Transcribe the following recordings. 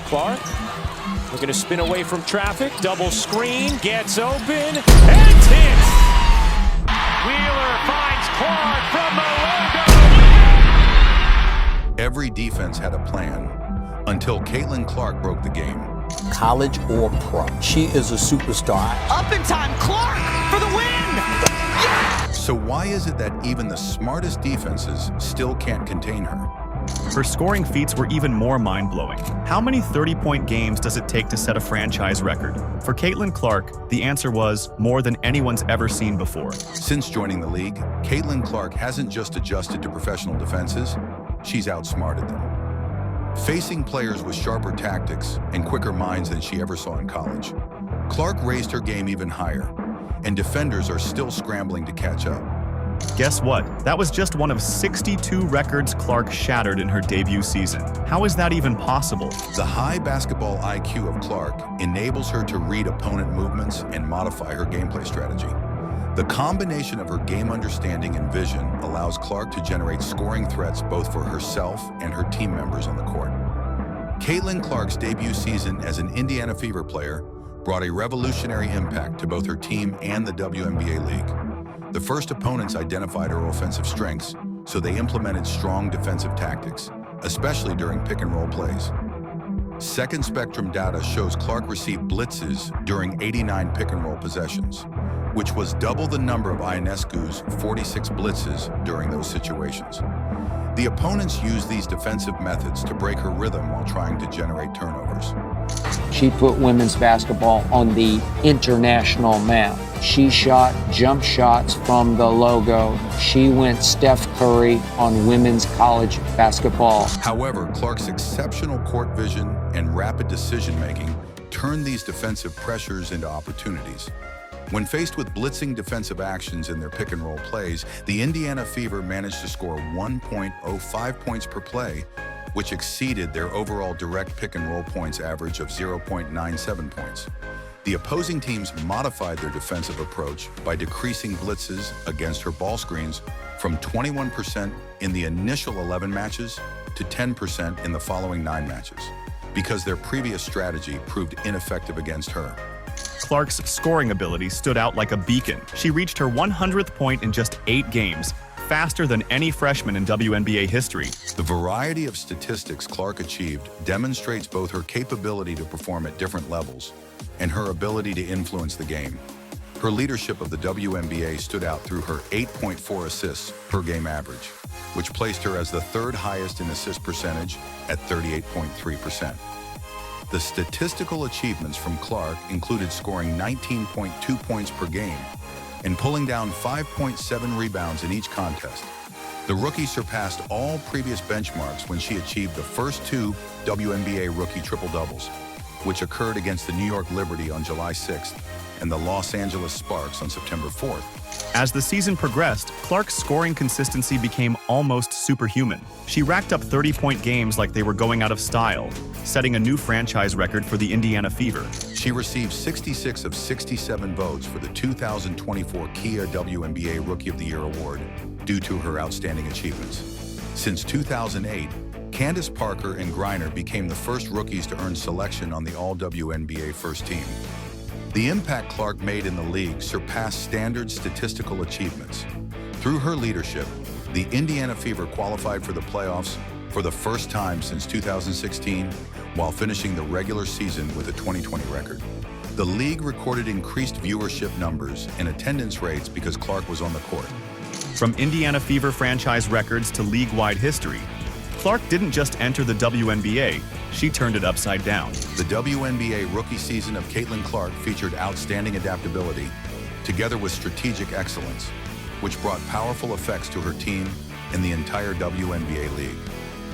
Clark looking to spin away from traffic. Double screen, gets open, and hits! Wheeler finds Clark from the logo! Every defense had a plan until Caitlin Clark broke the game. College or pro, she is a superstar. Up in time, Clark for the win! Yeah! So why is it that even the smartest defenses still can't contain her? Her scoring feats were even more mind-blowing. How many 30-point games does it take to set a franchise record? For Caitlin Clark, the answer was more than anyone's ever seen before. Since joining the league, Caitlin Clark hasn't just adjusted to professional defenses, she's outsmarted them. Facing players with sharper tactics and quicker minds than she ever saw in college, Clark raised her game even higher, and defenders are still scrambling to catch up. Guess what? That was just one of 62 records Clark shattered in her debut season. How is that even possible? The high basketball IQ of Clark enables her to read opponent movements and modify her gameplay strategy. The combination of her game understanding and vision allows Clark to generate scoring threats both for herself and her team members on the court. Caitlin Clark's debut season as an Indiana Fever player brought a revolutionary impact to both her team and the WNBA League. The first opponents identified her offensive strengths, so they implemented strong defensive tactics, especially during pick-and-roll plays. Second Spectrum data shows Clark received blitzes during 89 pick-and-roll possessions, which was double the number of Ionescu's 46 blitzes during those situations. The opponents used these defensive methods to break her rhythm while trying to generate turnovers. She put women's basketball on the international map. She shot jump shots from the logo. She went Steph Curry on women's college basketball. However, Clark's exceptional court vision and rapid decision-making turned these defensive pressures into opportunities. When faced with blitzing defensive actions in their pick-and-roll plays, the Indiana Fever managed to score 1.05 points per play, which exceeded their overall direct pick-and-roll points average of 0.97 points. The opposing teams modified their defensive approach by decreasing blitzes against her ball screens from 21% in the initial 11 matches to 10% in the following 9 matches, because their previous strategy proved ineffective against her. Clark's scoring ability stood out like a beacon. She reached her 100th point in just 8 games, faster than any freshman in WNBA history. The variety of statistics Clark achieved demonstrates both her capability to perform at different levels and her ability to influence the game. Her leadership of the WNBA stood out through her 8.4 assists per game average, which placed her as the 3rd highest in assist percentage at 38.3%. The statistical achievements from Clark included scoring 19.2 points per game and pulling down 5.7 rebounds in each contest. The rookie surpassed all previous benchmarks when she achieved the first 2 WNBA rookie triple-doubles, which occurred against the New York Liberty on July 6th and the Los Angeles Sparks on September 4th. As the season progressed, Clark's scoring consistency became almost superhuman. She racked up 30-point games like they were going out of style, setting a new franchise record for the Indiana Fever. She received 66 of 67 votes for the 2024 Kia WNBA Rookie of the Year award due to her outstanding achievements. Since 2008, Candace Parker and Griner became the first rookies to earn selection on the All-WNBA first team. The impact Clark made in the league surpassed standard statistical achievements. Through her leadership, the Indiana Fever qualified for the playoffs for the first time since 2016, while finishing the regular season with a 2020 record. The league recorded increased viewership numbers and attendance rates because Clark was on the court. From Indiana Fever franchise records to league-wide history, Clark didn't just enter the WNBA, she turned it upside down. The WNBA rookie season of Caitlin Clark featured outstanding adaptability, together with strategic excellence, which brought powerful effects to her team and the entire WNBA league.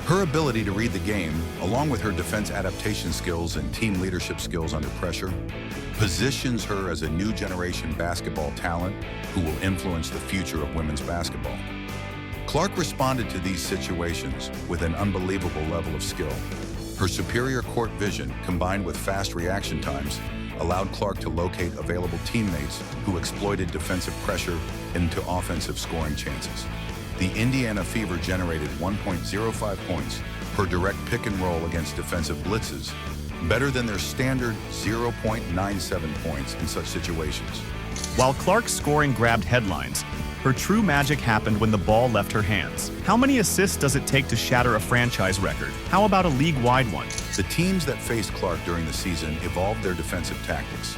Her ability to read the game, along with her defense adaptation skills and team leadership skills under pressure, positions her as a new generation basketball talent who will influence the future of women's basketball. Clark responded to these situations with an unbelievable level of skill. Her superior court vision, combined with fast reaction times, allowed Clark to locate available teammates who exploited defensive pressure into offensive scoring chances. The Indiana Fever generated 1.05 points her direct pick and roll against defensive blitzes better than their standard 0.97 points in such situations. While Clark's scoring grabbed headlines, her true magic happened when the ball left her hands. How many assists does it take to shatter a franchise record? How about a league-wide one? The teams that faced Clark during the season evolved their defensive tactics.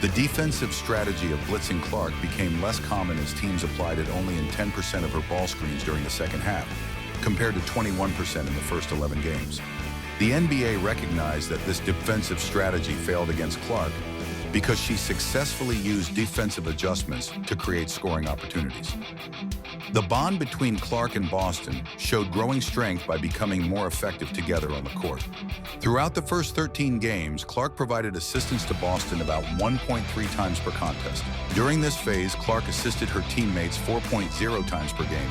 The defensive strategy of blitzing Clark became less common as teams applied it only in 10% of her ball screens during the second half, compared to 21% in the first 11 games. The NBA recognized that this defensive strategy failed against Clark because she successfully used defensive adjustments to create scoring opportunities. The bond between Clark and Boston showed growing strength by becoming more effective together on the court. Throughout the first 13 games, Clark provided assistance to Boston about 1.3 times per contest. During this phase, Clark assisted her teammates 4.0 times per game,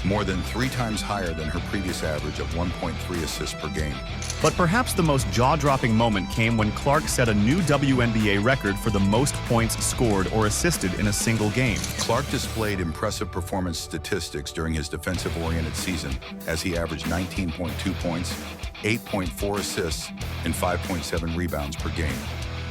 more than 3 times higher than her previous average of 1.3 assists per game. But perhaps the most jaw-dropping moment came when Clark set a new WNBA record for the most points scored or assisted in a single game. Clark displayed impressive performance statistics during his defensive-oriented season as he averaged 19.2 points, 8.4 assists, and 5.7 rebounds per game.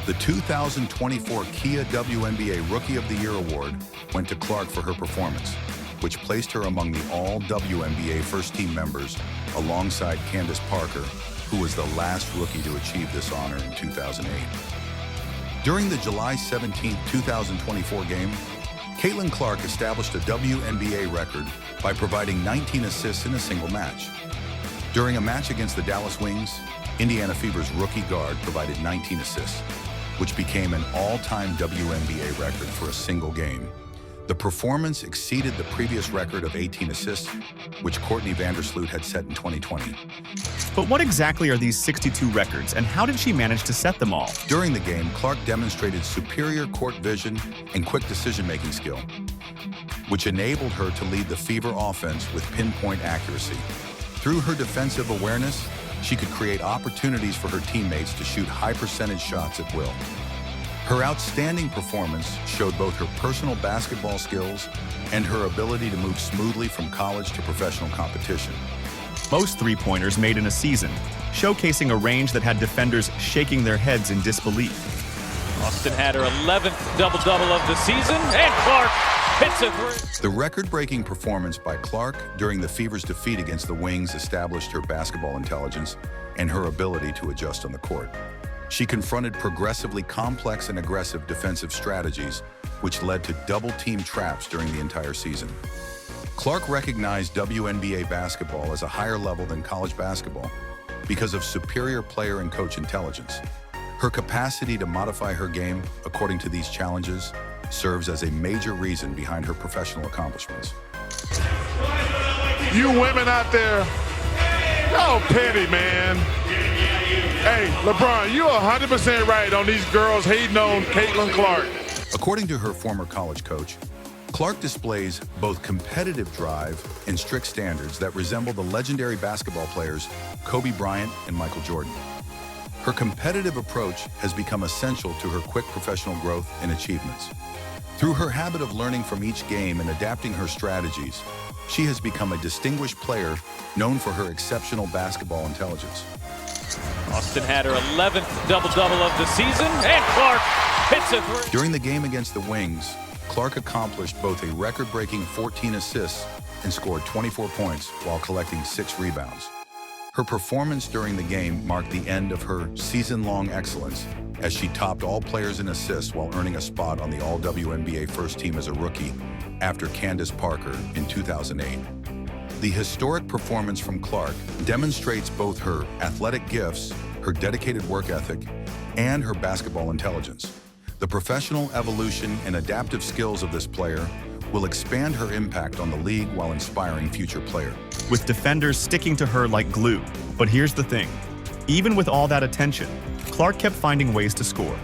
The 2024 Kia WNBA Rookie of the Year award went to Clark for her performance, which placed her among the all-WNBA first-team members alongside Candace Parker, who was the last rookie to achieve this honor in 2008. During the July 17, 2024 game, Caitlin Clark established a WNBA record by providing 19 assists in a single match. During a match against the Dallas Wings, Indiana Fever's rookie guard provided 19 assists, which became an all-time WNBA record for a single game. The performance exceeded the previous record of 18 assists, which Courtney Vandersloot had set in 2020. But what exactly are these 62 records, and how did she manage to set them all? During the game, Clark demonstrated superior court vision and quick decision-making skill, which enabled her to lead the Fever offense with pinpoint accuracy. Through her defensive awareness, she could create opportunities for her teammates to shoot high-percentage shots at will. Her outstanding performance showed both her personal basketball skills and her ability to move smoothly from college to professional competition. Most three-pointers made in a season, showcasing a range that had defenders shaking their heads in disbelief. Austin had her 11th double-double of the season, and Clark hits a three. The record-breaking performance by Clark during the Fever's defeat against the Wings established her basketball intelligence and her ability to adjust on the court. She confronted progressively complex and aggressive defensive strategies, which led to double-team traps during the entire season. Clark recognized WNBA basketball as a higher level than college basketball because of superior player and coach intelligence. Her capacity to modify her game according to these challenges serves as a major reason behind her professional accomplishments. You women out there, y'all petty, man. Hey, LeBron, you're 100% right on these girls hating on Caitlin Clark. According to her former college coach, Clark displays both competitive drive and strict standards that resemble the legendary basketball players Kobe Bryant and Michael Jordan. Her competitive approach has become essential to her quick professional growth and achievements. Through her habit of learning from each game and adapting her strategies, she has become a distinguished player known for her exceptional basketball intelligence. Austin had her 11th double-double of the season, and Clark hits a three. During the game against the Wings, Clark accomplished both a record-breaking 14 assists and scored 24 points while collecting 6 rebounds. Her performance during the game marked the end of her season-long excellence as she topped all players in assists while earning a spot on the All-WNBA first team as a rookie after Candace Parker in 2008. The historic performance from Clark demonstrates both her athletic gifts, her dedicated work ethic, and her basketball intelligence. The professional evolution and adaptive skills of this player will expand her impact on the league while inspiring future players. With defenders sticking to her like glue. But here's the thing. Even with all that attention, Clark kept finding ways to score.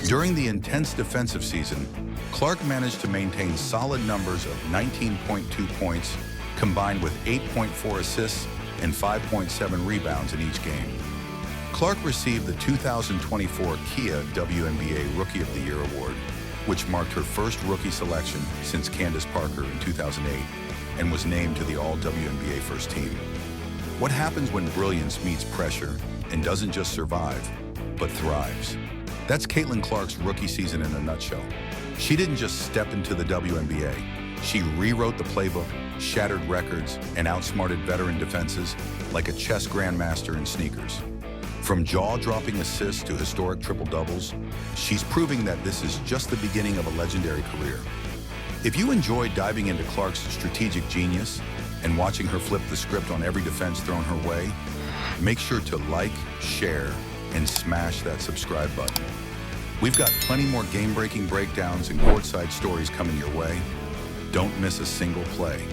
During the intense defensive season, Clark managed to maintain solid numbers of 19.2 points, combined with 8.4 assists and 5.7 rebounds in each game. Clark received the 2024 Kia WNBA Rookie of the Year award, which marked her first rookie selection since Candace Parker in 2008. and was named to the All-WNBA first team. What happens when brilliance meets pressure and doesn't just survive, but thrives? That's Caitlin Clark's rookie season in a nutshell. She didn't just step into the WNBA. She rewrote the playbook, shattered records, and outsmarted veteran defenses like a chess grandmaster in sneakers. From jaw-dropping assists to historic triple-doubles, she's proving that this is just the beginning of a legendary career. If you enjoyed diving into Clark's strategic genius and watching her flip the script on every defense thrown her way, make sure to like, share, and smash that subscribe button. We've got plenty more game-breaking breakdowns and courtside stories coming your way. Don't miss a single play.